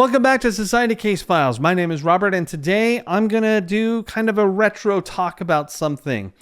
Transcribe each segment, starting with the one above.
Welcome back to Society Case Files. My name is Robert, and today I'm going to do kind of a retro talk about something.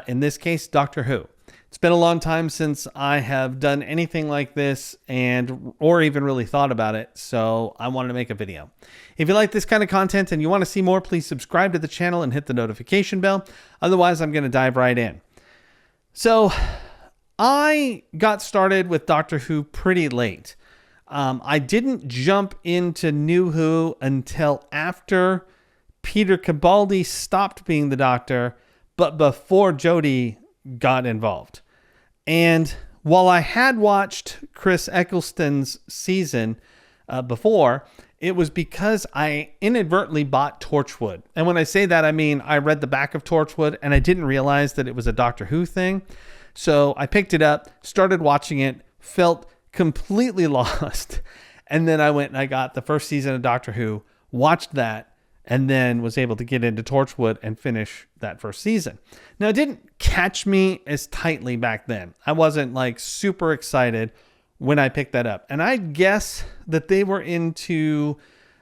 In this case, Doctor Who. It's been a long time since I have done anything like this or even really thought about it, so I wanted to make a video. If you like this kind of content and you want to see more, please subscribe to the channel and hit the notification bell. Otherwise, I'm going to dive right in. So, I got started with Doctor Who pretty late. I didn't jump into New Who until after Peter Capaldi stopped being the Doctor, but before Jodie got involved. And while I had watched Chris Eccleston's season before, it was because I inadvertently bought Torchwood. And when I say that, I mean I read the back of Torchwood and I didn't realize that it was a Doctor Who thing. So I picked it up, started watching it, felt completely lost. And then I went and I got the first season of Doctor Who, watched that, and then was able to get into Torchwood and finish that first season. Now, it didn't catch me as tightly back then. I wasn't like super excited when I picked that up. And I guess that they were into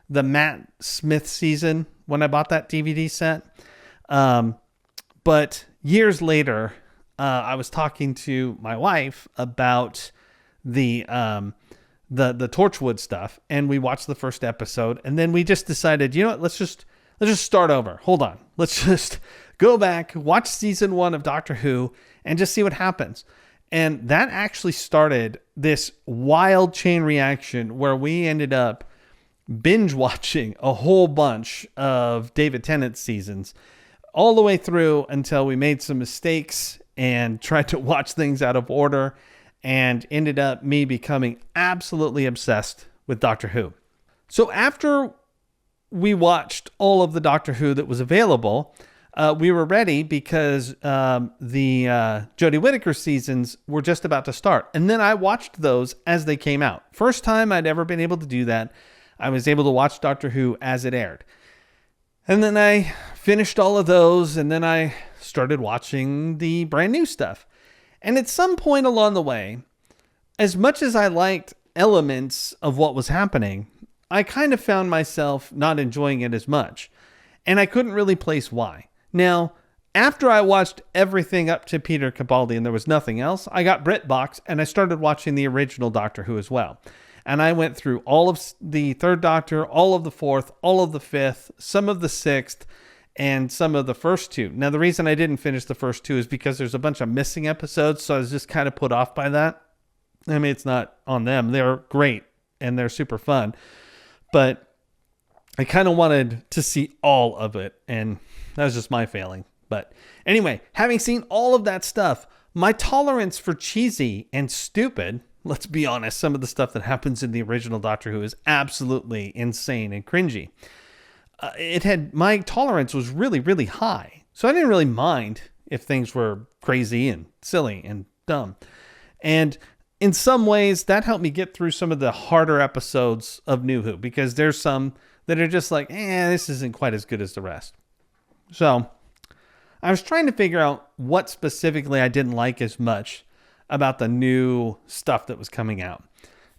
the Matt Smith season when I bought that DVD set. But years later, I was talking to my wife about the Torchwood stuff, and we watched the first episode, and then we just decided, you know what, let's just start over. Hold on. Let's just go back, watch season 1 of Doctor Who, and just see what happens. And that actually started this wild chain reaction where we ended up binge watching a whole bunch of David Tennant's seasons all the way through until we made some mistakes and tried to watch things out of order, and ended up me becoming absolutely obsessed with Doctor Who. So after we watched all of the Doctor Who that was available, we were ready because the Jodie Whittaker seasons were just about to start. And then I watched those as they came out. First time I'd ever been able to do that. I was able to watch Doctor Who as it aired. And then I finished all of those, and then I started watching the brand new stuff. And at some point along the way, as much as I liked elements of what was happening, I kind of found myself not enjoying it as much. And I couldn't really place why. Now, after I watched everything up to Peter Capaldi and there was nothing else, I got BritBox and I started watching the original Doctor Who as well. And I went through all of the third Doctor, all of the fourth, all of the fifth, some of the sixth, and some of the first two. Now, the reason I didn't finish the first two is because there's a bunch of missing episodes, so I was just kind of put off by that. I mean, it's not on them. They're great, and they're super fun. But I kind of wanted to see all of it, and that was just my failing. But anyway, having seen all of that stuff, my tolerance for cheesy and stupid, let's be honest, some of the stuff that happens in the original Doctor Who is absolutely insane and cringy. My tolerance was really, really high. So I didn't really mind if things were crazy and silly and dumb. And in some ways, that helped me get through some of the harder episodes of New Who, because there's some that are just like, this isn't quite as good as the rest. So I was trying to figure out what specifically I didn't like as much about the new stuff that was coming out.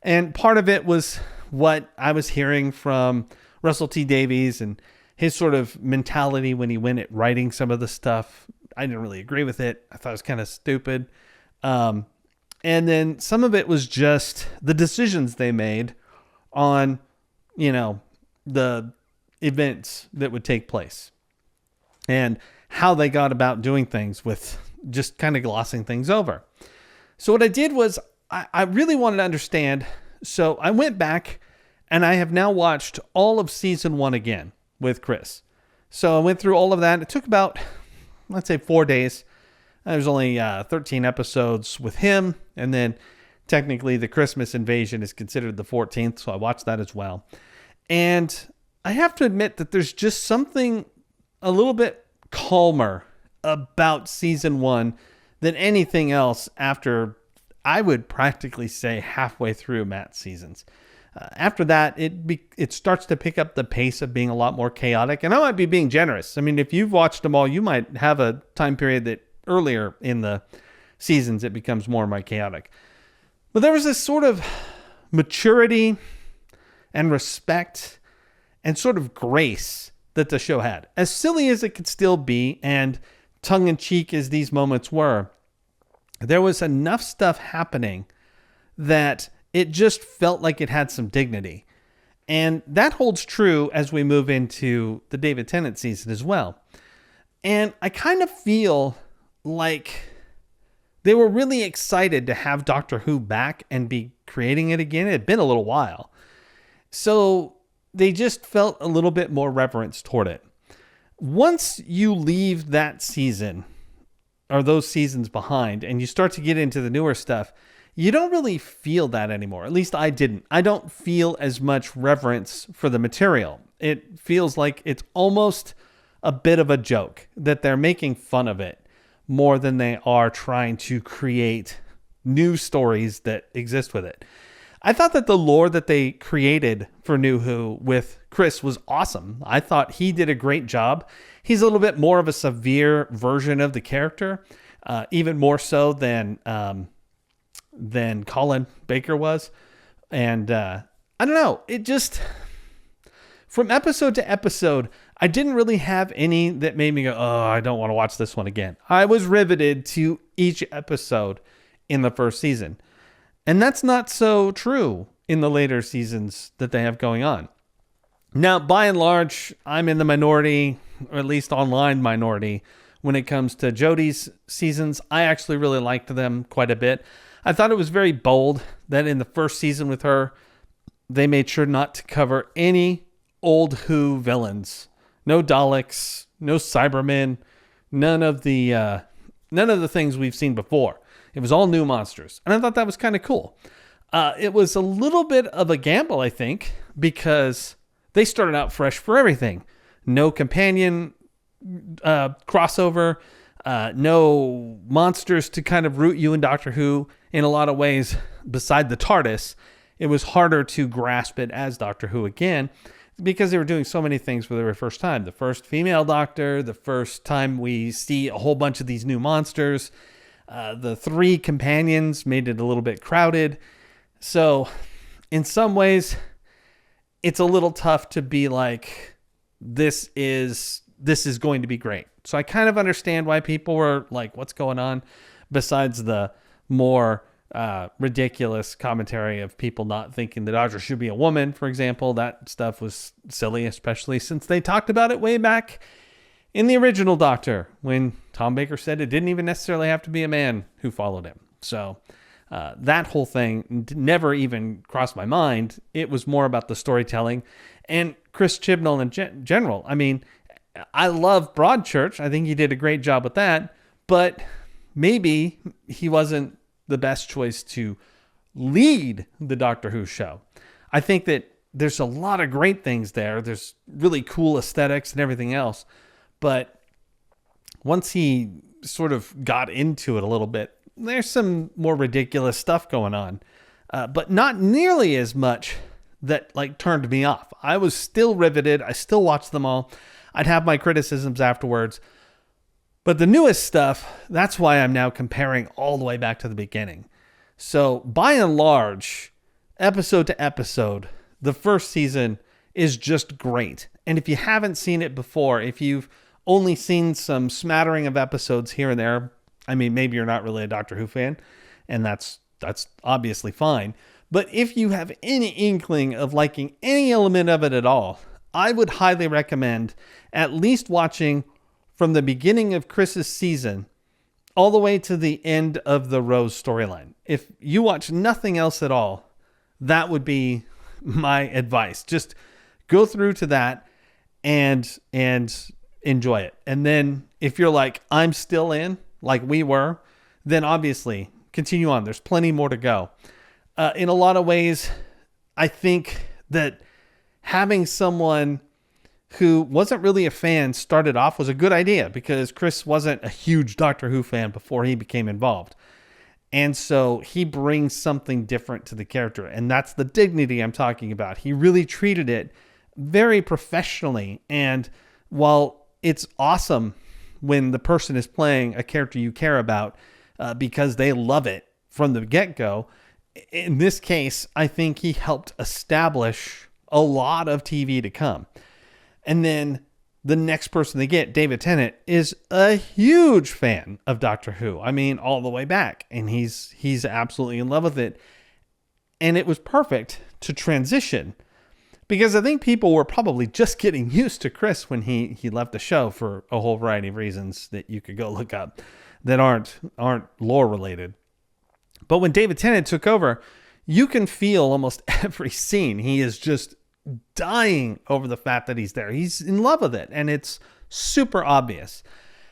And part of it was what I was hearing from Russell T Davies and his sort of mentality when he went at writing some of the stuff. I didn't really agree with it. I thought it was kind of stupid. And then some of it was just the decisions they made on, the events that would take place and how they got about doing things with just kind of glossing things over. So what I did was I really wanted to understand. So I went back and I have now watched all of season 1 again with Chris. So I went through all of that. It took about, let's say, 4 days. There's only 13 episodes with him. And then technically the Christmas Invasion is considered the 14th. So I watched that as well. And I have to admit that there's just something a little bit calmer about season 1 than anything else after, I would practically say, halfway through Matt's seasons. After that, it starts to pick up the pace of being a lot more chaotic. And I might be being generous. I mean, if you've watched them all, you might have a time period that earlier in the seasons it becomes more and more chaotic. But there was this sort of maturity and respect and sort of grace that the show had. As silly as it could still be, and tongue-in-cheek as these moments were, there was enough stuff happening that it just felt like it had some dignity. And that holds true as we move into the David Tennant season as well. And I kind of feel like they were really excited to have Doctor Who back and be creating it again. It had been a little while. So they just felt a little bit more reverence toward it. Once you leave that season or those seasons behind and you start to get into the newer stuff, you don't really feel that anymore. At least I didn't. I don't feel as much reverence for the material. It feels like it's almost a bit of a joke, that they're making fun of it more than they are trying to create new stories that exist with it. I thought that the lore that they created for New Who with Chris was awesome. I thought he did a great job. He's a little bit more of a severe version of the character, even more so than Colin Baker was. And I don't know, it just, from episode to episode, I didn't really have any that made me go, oh, I don't want to watch this one again. I was riveted to each episode in the first season. And that's not so true in the later seasons that they have going on. Now, by and large, I'm in the minority, or at least online minority, when it comes to Jodie's seasons. I actually really liked them quite a bit. I thought it was very bold that in the first season with her, they made sure not to cover any old Who villains. No Daleks, no Cybermen, none of the things we've seen before. It was all new monsters. And I thought that was kind of cool. It was a little bit of a gamble, I think, because they started out fresh for everything. No companion crossover, no monsters to kind of root you in Doctor Who. In a lot of ways, beside the TARDIS, it was harder to grasp it as Doctor Who again, because they were doing so many things for the very first time. The first female Doctor, the first time we see a whole bunch of these new monsters. The 3 companions made it a little bit crowded. So in some ways, it's a little tough to be like, this is going to be great. So I kind of understand why people were like, what's going on? Besides the more ridiculous commentary of people not thinking the Doctor should be a woman, for example. That stuff was silly, especially since they talked about it way back in the original Doctor, when Tom Baker said it didn't even necessarily have to be a man who followed him. So that whole thing never even crossed my mind. It was more about the storytelling and Chris Chibnall in general. I mean, I love Broadchurch. I think he did a great job with that, but maybe he wasn't the best choice to lead the Doctor Who show. I think that there's a lot of great things there. There's really cool aesthetics and everything else. But once he sort of got into it a little bit, there's some more ridiculous stuff going on. But not nearly as much that like turned me off. I was still riveted. I still watched them all. I'd have my criticisms afterwards. But the newest stuff, that's why I'm now comparing all the way back to the beginning. So by and large, episode to episode, the first season is just great. And if you haven't seen it before, if you've only seen some smattering of episodes here and there, I mean, maybe you're not really a Doctor Who fan, and that's obviously fine. But if you have any inkling of liking any element of it at all, I would highly recommend at least watching from the beginning of Chris's season all the way to the end of the Rose storyline. If you watch nothing else at all, that would be my advice. Just go through to that and enjoy it. And then if you're like, I'm still in, like we were, then obviously continue on. There's plenty more to go. In a lot of ways, I think that having someone who wasn't really a fan started off was a good idea, because Chris wasn't a huge Doctor Who fan before he became involved. And so he brings something different to the character. And that's the dignity I'm talking about. He really treated it very professionally. And while it's awesome when the person is playing a character you care about because they love it from the get-go, in this case, I think he helped establish a lot of TV to come. And then the next person they get, David Tennant, is a huge fan of Doctor Who. I mean, all the way back. And he's absolutely in love with it. And it was perfect to transition, because I think people were probably just getting used to Chris when he left the show for a whole variety of reasons that you could go look up that aren't lore related. But when David Tennant took over, you can feel almost every scene. He is just dying over the fact that he's there. He's in love with it, and it's super obvious.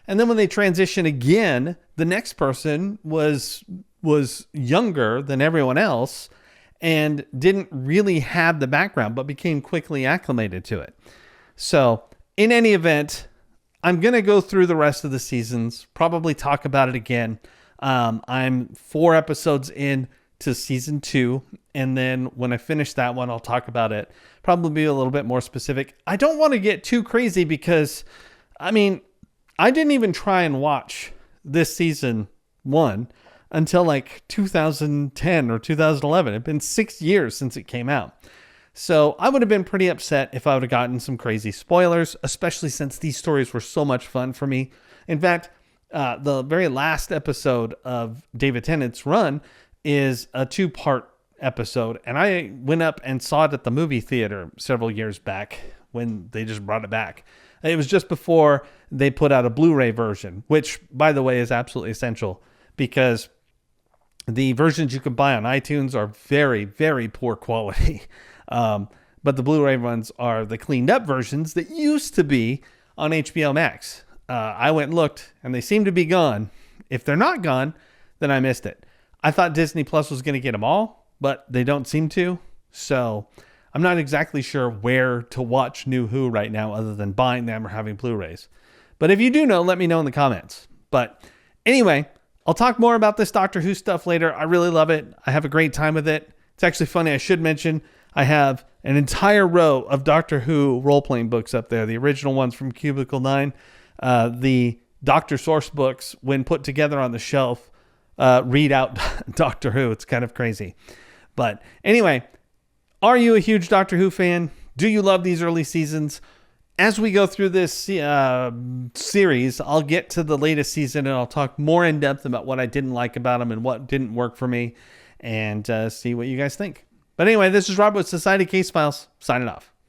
And then when they transition again, the next person was younger than everyone else and didn't really have the background, but became quickly acclimated to it. So in any event, I'm going to go through the rest of the seasons, probably talk about it again. I'm 4 episodes in to season 2. And then when I finish that one, I'll talk about it, probably be a little bit more specific. I don't want to get too crazy because, I mean, I didn't even try and watch this season 1 until like 2010 or 2011. It'd been 6 years since it came out. So I would have been pretty upset if I would have gotten some crazy spoilers, especially since these stories were so much fun for me. In fact, the very last episode of David Tennant's run is a 2-part episode. And I went up and saw it at the movie theater several years back when they just brought it back. It was just before they put out a Blu-ray version, which, by the way, is absolutely essential because the versions you can buy on iTunes are very, very poor quality. But the Blu-ray ones are the cleaned up versions that used to be on HBO Max. I went and looked and they seem to be gone. If they're not gone, then I missed it. I thought Disney Plus was going to get them all, but they don't seem to. So I'm not exactly sure where to watch New Who right now other than buying them or having Blu-rays. But if you do know, let me know in the comments. But anyway, I'll talk more about this Doctor Who stuff later. I really love it. I have a great time with it. It's actually funny. I should mention I have an entire row of Doctor Who role-playing books up there. The original ones from Cubicle 9. The Doctor Source books, when put together on the shelf, read out Doctor Who. It's kind of crazy. But anyway, are you a huge Doctor Who fan? Do you love these early seasons? As we go through this series, I'll get to the latest season and I'll talk more in depth about what I didn't like about them and what didn't work for me and see what you guys think. But anyway, this is Rob with Society Case Files, signing off.